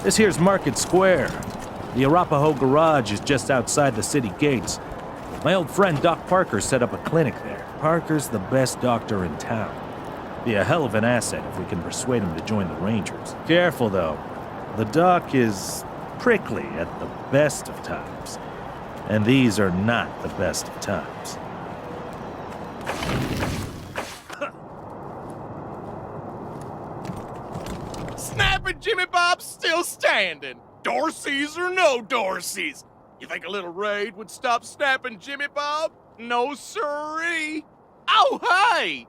This here's Market Square. The Arapahoe Garage is just outside the city gates. My old friend Doc Parker set up a clinic there. Parker's the best doctor in town. Be a hell of an asset if we can persuade him to join the Rangers. Careful, though. The Doc is prickly at the best of times. And these are not the best of times. Snapping Jimmy Bob's still standing. Dorsey's or no Dorsey's. You think a little raid would stop snapping Jimmy Bob? No siree. Oh, hey!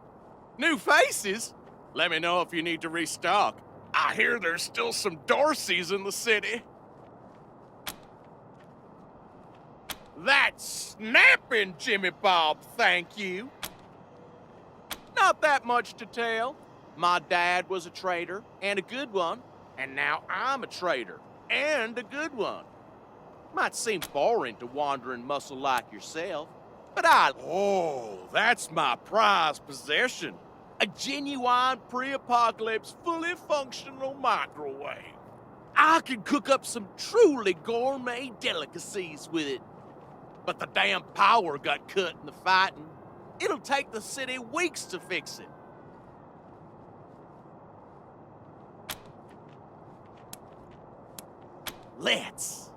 New faces? Let me know if you need to restock. I hear there's still some Dorseys in the city. That's snapping Jimmy Bob, thank you. Not that much to tell. My dad was a trader, and a good one, and now I'm a trader, and a good one. Might seem boring to wandering muscle like yourself, but Oh, that's my prized possession. A genuine pre-apocalypse, fully functional microwave. I can cook up some truly gourmet delicacies with it. But the damn power got cut in the fighting. It'll take the city weeks to fix it. Let's.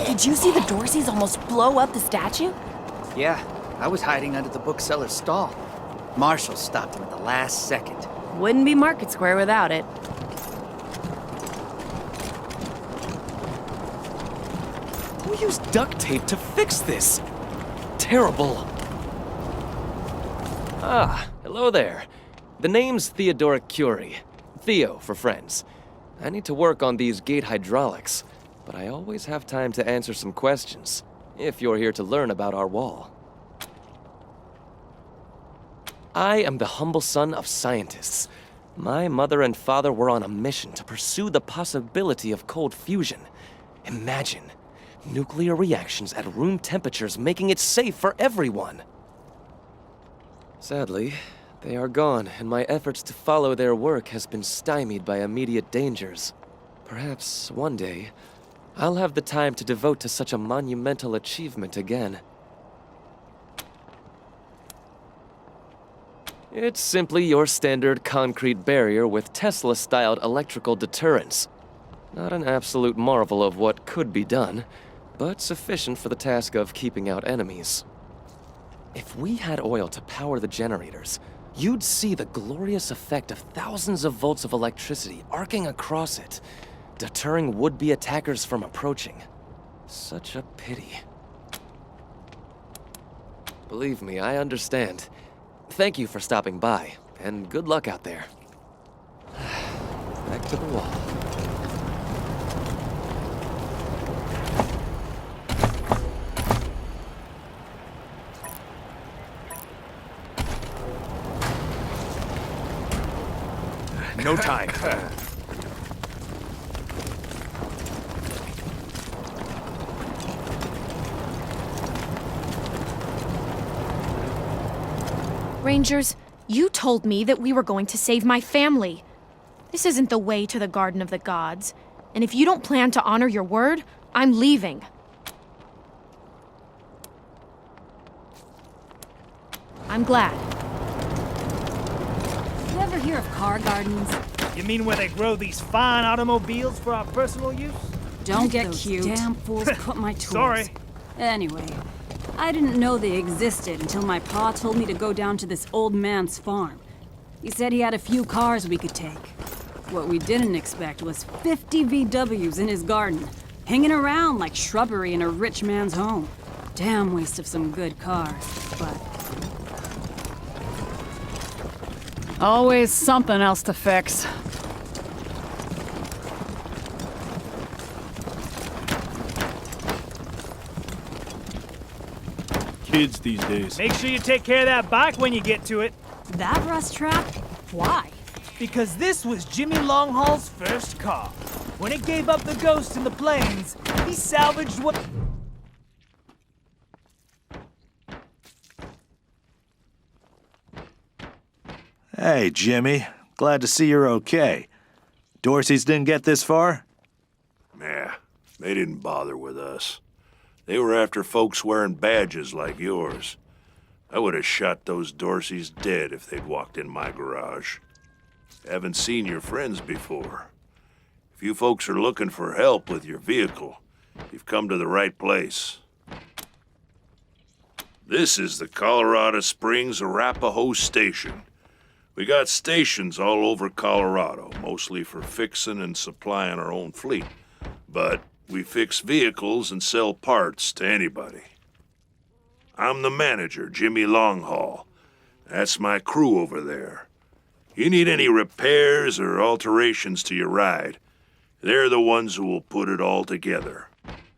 Did you see the Dorseys almost blow up the statue? Yeah, I was hiding under the bookseller's stall. Marshall stopped him at the last second. Wouldn't be Market Square without it. Who used duct tape to fix this? Terrible. Ah, hello there. The name's Theodoric Curie. Theo for friends. I need to work on these gate hydraulics, but I always have time to answer some questions, if you're here to learn about our wall. I am the humble son of scientists. My mother and father were on a mission to pursue the possibility of cold fusion. Imagine nuclear reactions at room temperatures making it safe for everyone. Sadly, they are gone, and my efforts to follow their work has been stymied by immediate dangers. Perhaps one day, I'll have the time to devote to such a monumental achievement again. It's simply your standard concrete barrier with Tesla-styled electrical deterrence. Not an absolute marvel of what could be done, but sufficient for the task of keeping out enemies. If we had oil to power the generators, you'd see the glorious effect of thousands of volts of electricity arcing across it, deterring would-be attackers from approaching. Such a pity. Believe me, I understand. Thank you for stopping by, and good luck out there. Back to the wall. No time. Rangers, you told me that we were going to save my family. This isn't the way to the Garden of the Gods. And if you don't plan to honor your word, I'm leaving. I'm glad. You ever hear of car gardens? You mean where they grow these fine automobiles for our personal use? Don't get cute. Damn fools put my tools. Sorry. Anyway, I didn't know they existed until my pa told me to go down to this old man's farm. He said he had a few cars we could take. What we didn't expect was 50 VWs in his garden, hanging around like shrubbery in a rich man's home. Damn waste of some good cars, but... Always something else to fix. kids these days. Make sure you take care of that bike when you get to it. That rust trap? Why? Because this was Jimmy Longhaul's first car. When it gave up the ghost in the plains, he salvaged what... Hey, Jimmy. Glad to see you're okay. Dorsey's didn't get this far? Nah, they didn't bother with us. They were after folks wearing badges like yours. I would have shot those Dorseys dead if they'd walked in my garage. Haven't seen your friends before. If you folks are looking for help with your vehicle, you've come to the right place. This is the Colorado Springs Arapahoe Station. We got stations all over Colorado, mostly for fixing and supplying our own fleet. But we fix vehicles and sell parts to anybody. I'm the manager, Jimmy Longhaul. That's my crew over there. You need any repairs or alterations to your ride, they're the ones who will put it all together.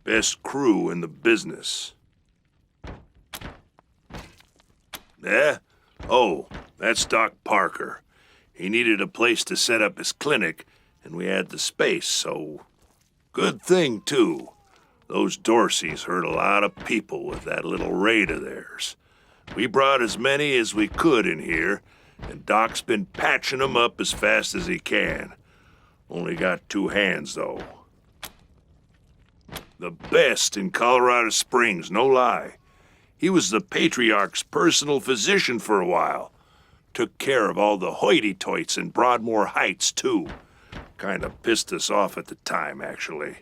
Best crew in the business. Yeah? Oh, that's Doc Parker. He needed a place to set up his clinic, and we had the space, so... Good thing, too. Those Dorseys hurt a lot of people with that little raid of theirs. We brought as many as we could in here, and Doc's been patching them up as fast as he can. Only got 2 hands, though. The best in Colorado Springs, no lie. He was the Patriarch's personal physician for a while. Took care of all the hoity-toits in Broadmoor Heights, too. Kinda pissed us off at the time, actually.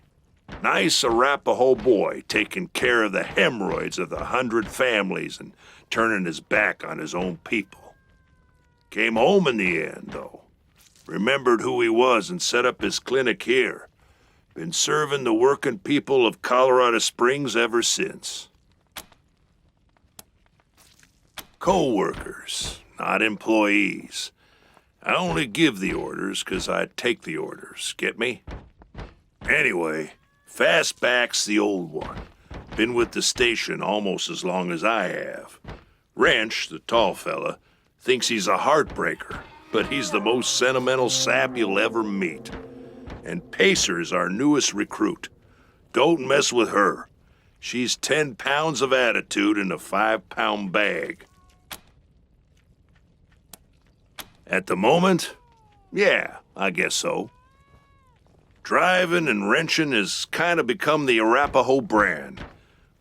Nice Arapahoe boy, taking care of the hemorrhoids of the 100 families and turning his back on his own people. Came home in the end, though. Remembered who he was and set up his clinic here. Been serving the working people of Colorado Springs ever since. Co-workers, not employees. I only give the orders 'cause I take the orders, get me? Anyway, Fastback's the old one. Been with the station almost as long as I have. Wrench, the tall fella, thinks he's a heartbreaker, but he's the most sentimental sap you'll ever meet. And Pacer's our newest recruit. Don't mess with her. She's 10 pounds of attitude in a 5-pound bag. At the moment, yeah, I guess so. Driving and wrenching has kind of become the Arapahoe brand.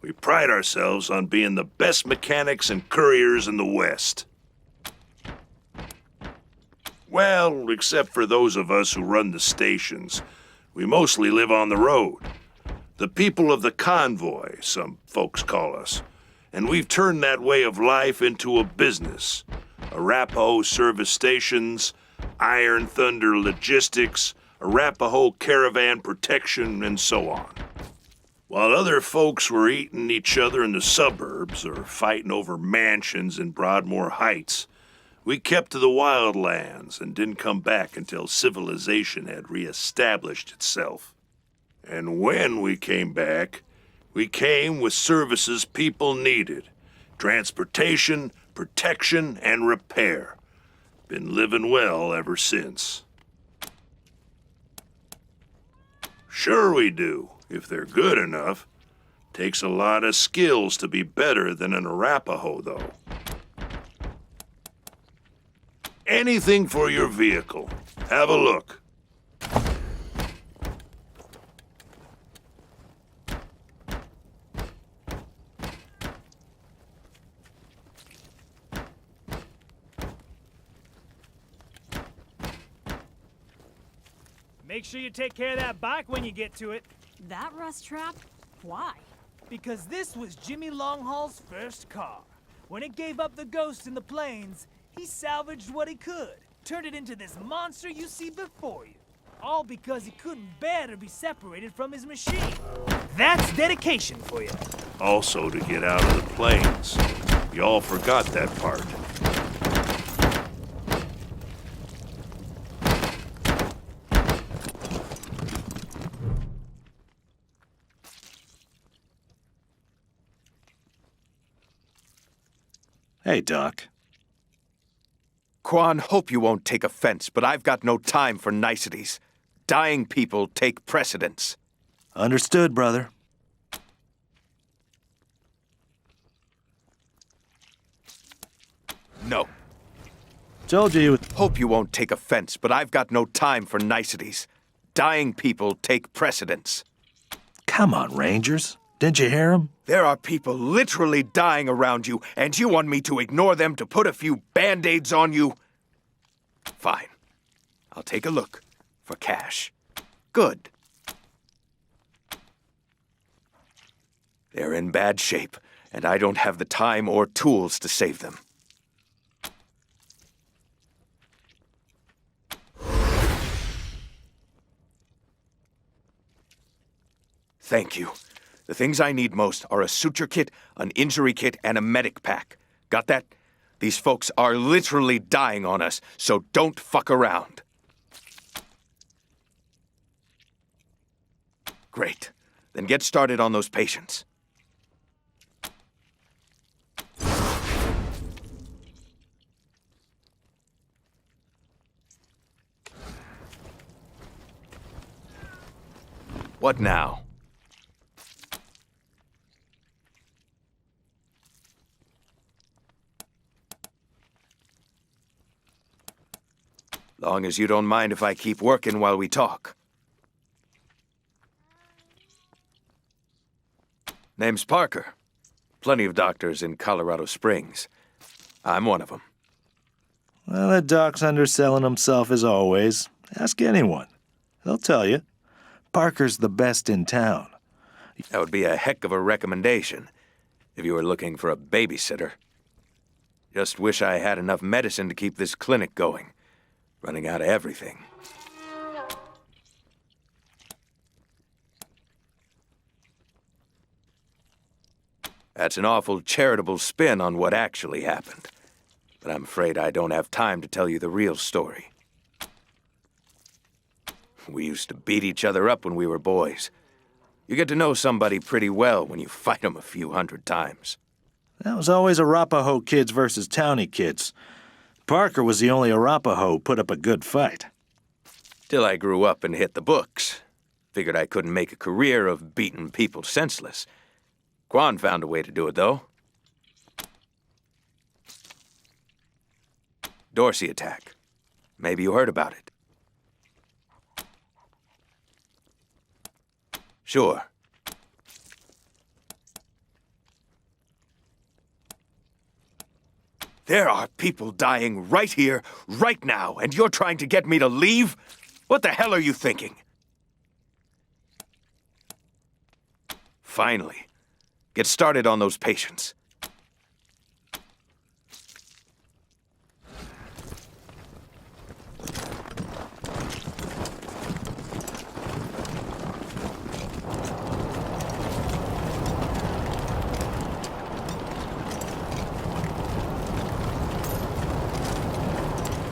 We pride ourselves on being the best mechanics and couriers in the West. Well, except for those of us who run the stations, we mostly live on the road. The people of the convoy, some folks call us. And we've turned that way of life into a business. Arapahoe service stations, Iron Thunder logistics, Arapahoe caravan protection, and so on. While other folks were eating each other in the suburbs or fighting over mansions in Broadmoor Heights, we kept to the wildlands and didn't come back until civilization had reestablished itself. And when we came back, we came with services people needed. Transportation, protection, and repair. Been living well ever since. Sure we do, if they're good enough. Takes a lot of skills to be better than an Arapahoe, though. Anything for your vehicle. Have a look. Make sure you take care of that bike when you get to it. That rust trap? Why? Because this was Jimmy Longhaul's first car. When it gave up the ghost in the plains, he salvaged what he could, turned it into this monster you see before you. All because he couldn't bear to be separated from his machine. That's dedication for you. Also to get out of the plains. Y'all forgot that part. Hey, Doc. Quan, hope you won't take offense, but I've got no time for niceties. Dying people take precedence. Understood, brother. No. Told you. Hope you won't take offense, but I've got no time for niceties. Dying people take precedence. Come on, Rangers. Didn't you hear him? There are people literally dying around you, and you want me to ignore them to put a few Band-Aids on you? Fine. I'll take a look for cash. Good. They're in bad shape, and I don't have the time or tools to save them. Thank you. The things I need most are a suture kit, an injury kit, and a medic pack. Got that? These folks are literally dying on us, so don't fuck around. Great. Then get started on those patients. What now? Long as you don't mind if I keep working while we talk. Name's Parker. Plenty of doctors in Colorado Springs. I'm one of them. Well, the doc's underselling himself as always. Ask anyone. They'll tell you. Parker's the best in town. That would be a heck of a recommendation if you were looking for a babysitter. Just wish I had enough medicine to keep this clinic going. Running out of everything. That's an awful charitable spin on what actually happened. But I'm afraid I don't have time to tell you the real story. We used to beat each other up when we were boys. You get to know somebody pretty well when you fight them a few hundred times. That was always Arapaho kids versus townie kids. Parker was the only Arapaho who put up a good fight. Till I grew up and hit the books. Figured I couldn't make a career of beating people senseless. Quan found a way to do it, though. Dorsey attack. Maybe you heard about it. Sure. There are people dying right here, right now, and you're trying to get me to leave? What the hell are you thinking? Finally, get started on those patients.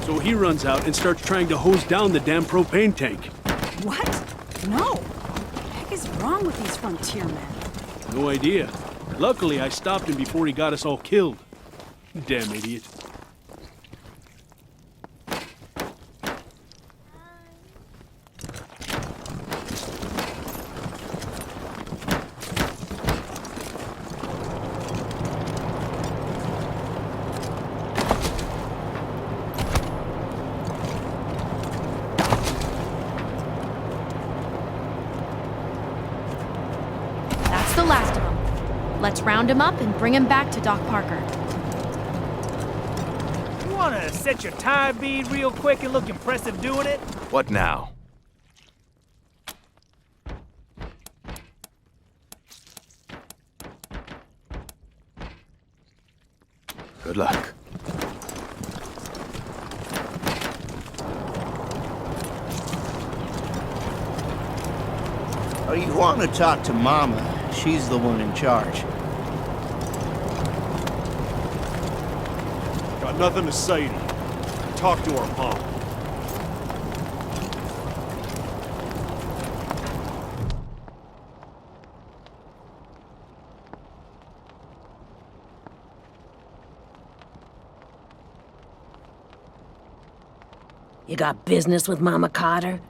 So he runs out and starts trying to hose down the damn propane tank. What? No. What the heck is wrong with these frontier men? No idea. Luckily, I stopped him before he got us all killed. Damn idiot. The last of them. Let's round him up and bring him back to Doc Parker. You wanna set your tire bead real quick and look impressive doing it? What now? Good luck. Oh, you want to talk to Mama? She's the one in charge. Got nothing to say to you. Talk to our mom. You got business with Mama Carter?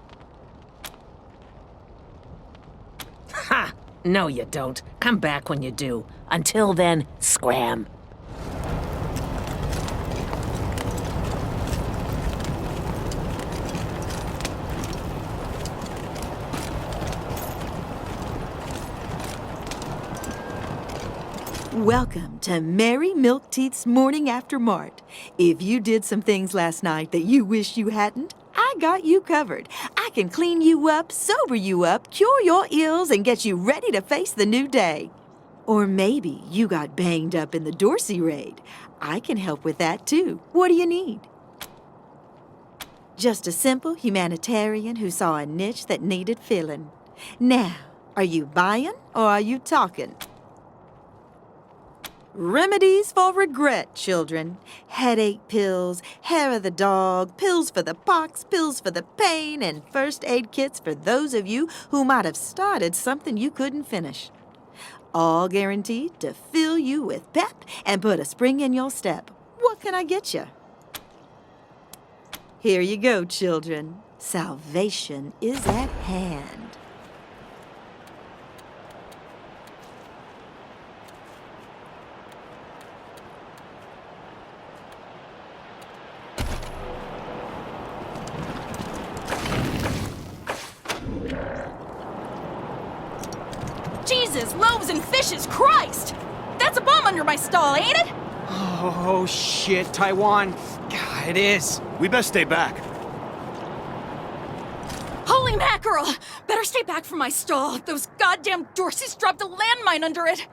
Ha! No, you don't. Come back when you do. Until then, scram. Welcome to Mary Milkteeth's Morning After Mart. If you did some things last night that you wish you hadn't, I got you covered. I can clean you up, sober you up, cure your ills, and get you ready to face the new day. Or maybe you got banged up in the Dorsey raid. I can help with that too. What do you need? Just a simple humanitarian who saw a niche that needed filling. Now, are you buying or are you talking? Remedies for regret, children. Headache pills, hair of the dog, pills for the pox, pills for the pain, and first aid kits for those of you who might have started something you couldn't finish. All guaranteed to fill you with pep and put a spring in your step. What can I get you? Here you go, children. Salvation is at hand. Jesus, loaves and fishes, Christ! That's a bomb under my stall, ain't it? Oh, shit, Taiwan. God, it is. We best stay back. Holy mackerel! Better stay back from my stall. Those goddamn Dorseys dropped a landmine under it.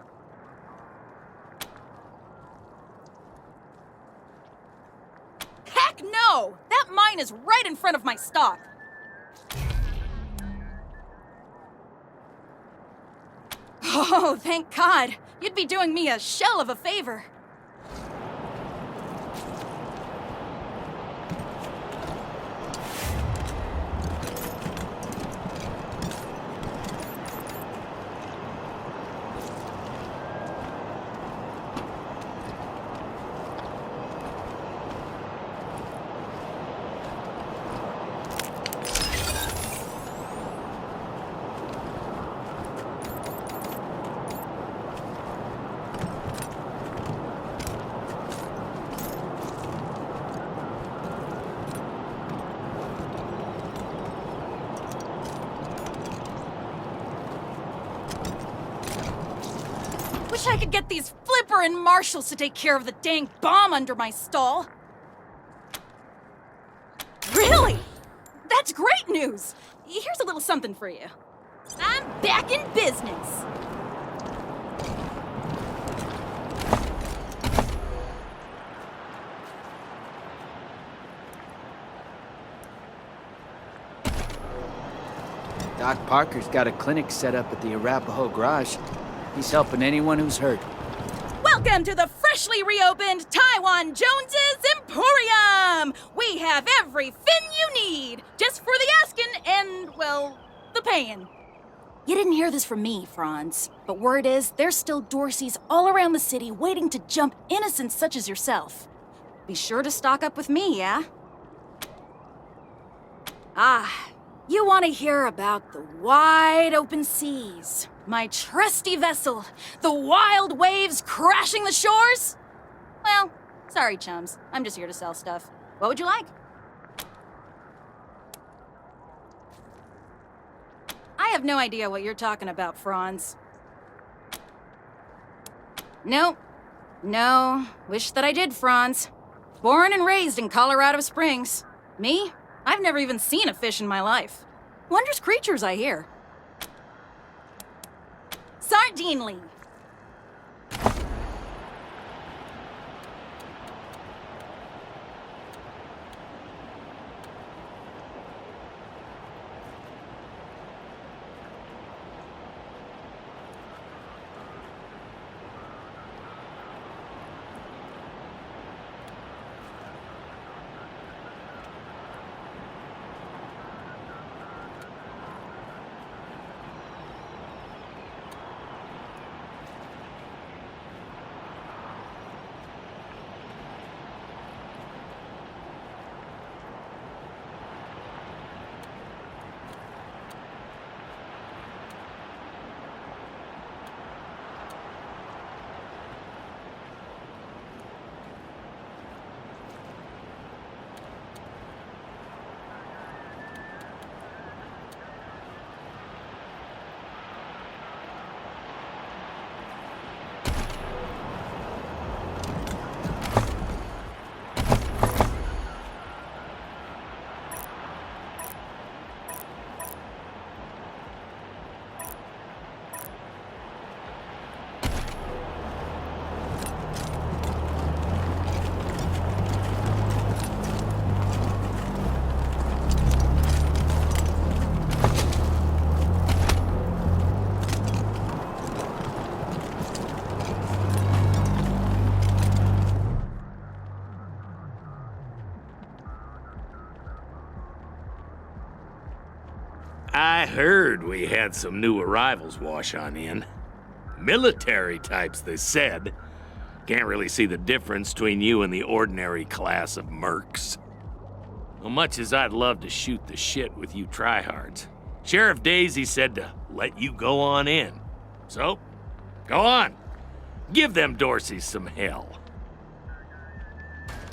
Heck no! That mine is right in front of my stock. Oh, thank God. You'd be doing me a shell of a favor. Wish I could get these Flipper and Marshalls to take care of the dang bomb under my stall. Really? That's great news! Here's a little something for you. I'm back in business. Doc Parker's got a clinic set up at the Arapahoe Garage. He's helping anyone who's hurt. Welcome to the freshly reopened Taiwan Jones's Emporium! We have every fin you need, just for the asking and, well, the paying. You didn't hear this from me, Franz, but word is there's still Dorseys all around the city waiting to jump innocents such as yourself. Be sure to stock up with me, yeah? Ah, you want to hear about the wide open seas. My trusty vessel, the wild waves crashing the shores? Well, sorry, chums. I'm just here to sell stuff. What would you like? I have no idea what you're talking about, Franz. No. Wish that I did, Franz. Born and raised in Colorado Springs. Me? I've never even seen a fish in my life. Wondrous creatures, I hear. Sardinely. I heard we had some new arrivals wash on in. Military types, they said. Can't really see the difference between you and the ordinary class of mercs. Well, much as I'd love to shoot the shit with you tryhards, Sheriff Daisy said to let you go on in. So, go on. Give them Dorseys some hell.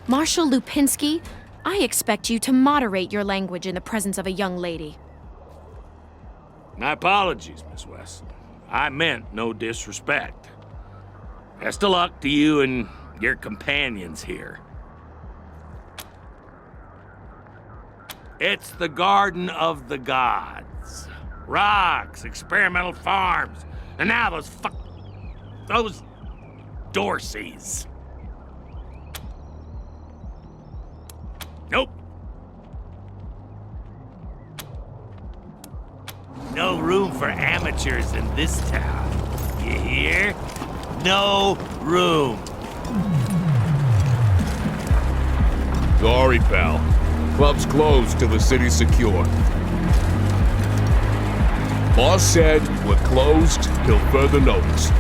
Marshal Lupinski, I expect you to moderate your language in the presence of a young lady. My apologies, Miss West. I meant no disrespect. Best of luck to you and your companions here. It's the Garden of the Gods. Rocks, experimental farms, and now those Dorseys. Nope. No room for amateurs in this town. You hear? No room. Sorry, pal. Club's closed till the city's secure. Boss said we're closed till further notice.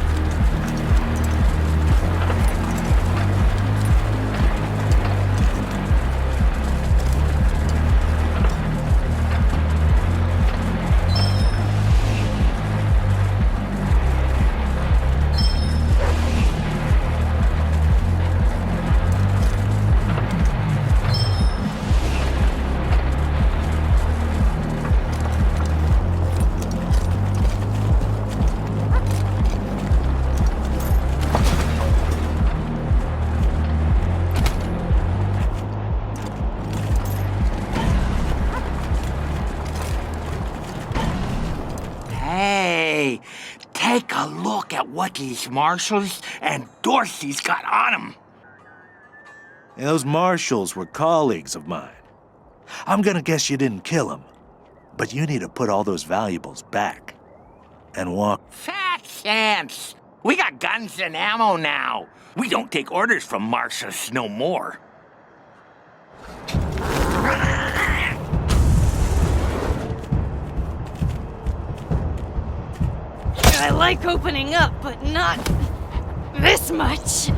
Take a look at what these marshals and Dorseys got on them. Those marshals were colleagues of mine. I'm gonna guess you didn't kill them, but you need to put all those valuables back and walk. Fat chance. We got guns and ammo now. We don't take orders from marshals no more. I like opening up, but not this much.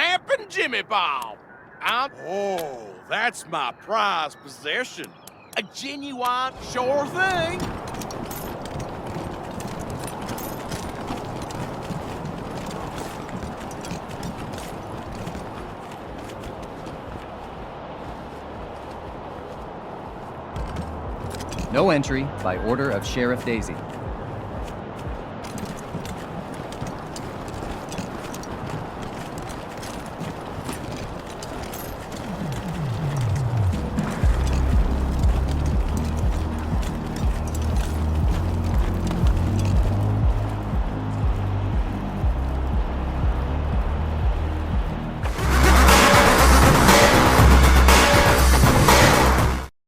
snapping Jimmy Bob. Oh, that's my prized possession. A genuine sure thing. No entry by order of Sheriff Daisy.